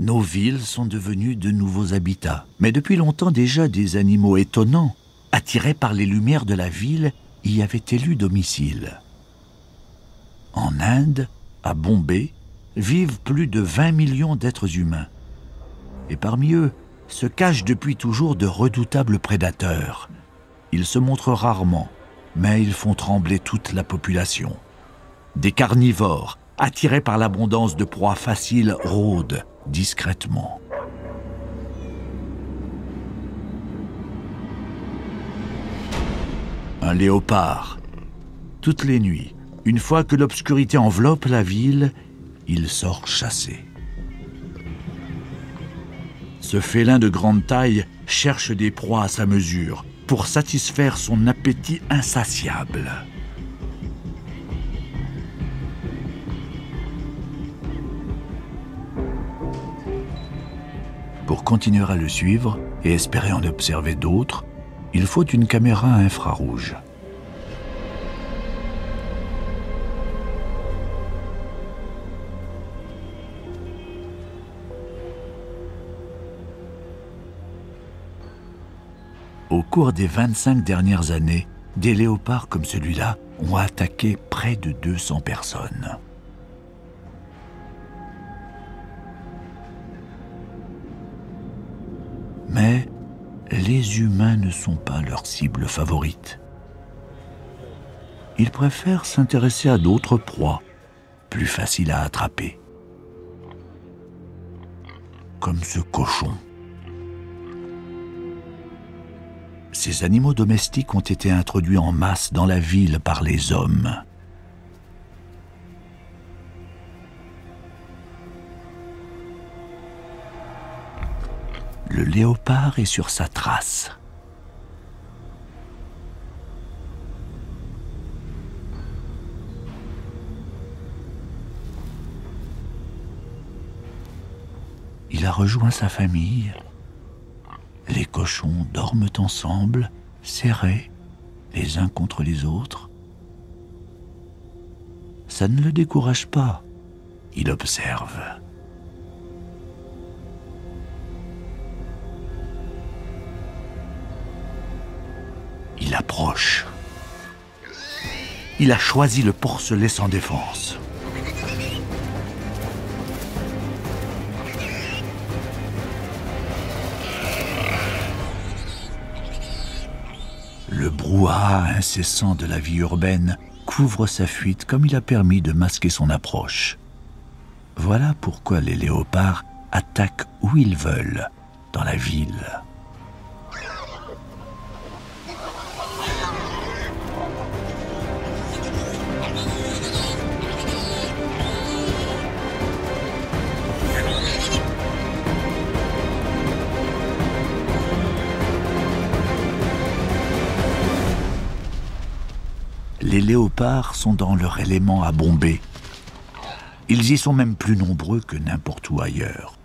Nos villes sont devenues de nouveaux habitats. Mais depuis longtemps déjà, des animaux étonnants, attirés par les lumières de la ville, y avaient élu domicile. En Inde, à Bombay, vivent plus de 20 millions d'êtres humains. Et parmi eux, se cachent depuis toujours de redoutables prédateurs. Ils se montrent rarement, mais ils font trembler toute la population. Des carnivores, attirés par l'abondance de proies faciles, rôdent discrètement. Un léopard. Toutes les nuits, une fois que l'obscurité enveloppe la ville, il sort chasser. Ce félin de grande taille cherche des proies à sa mesure pour satisfaire son appétit insatiable. Pour continuer à le suivre et espérer en observer d'autres, il faut une caméra infrarouge. Au cours des 25 dernières années, des léopards comme celui-là ont attaqué près de 200 personnes. Mais les humains ne sont pas leur cible favorite. Ils préfèrent s'intéresser à d'autres proies, plus faciles à attraper. Comme ce cochon. Ces animaux domestiques ont été introduits en masse dans la ville par les hommes. Le léopard est sur sa trace. Il a rejoint sa famille. Les cochons dorment ensemble, serrés, les uns contre les autres. Ça ne le décourage pas. Il observe. Il approche. Il a choisi le porcelet sans défense. Le brouhaha incessant de la vie urbaine couvre sa fuite comme il a permis de masquer son approche. Voilà pourquoi les léopards attaquent où ils veulent, dans la ville. Les léopards sont dans leur élément à Bombay. Ils y sont même plus nombreux que n'importe où ailleurs.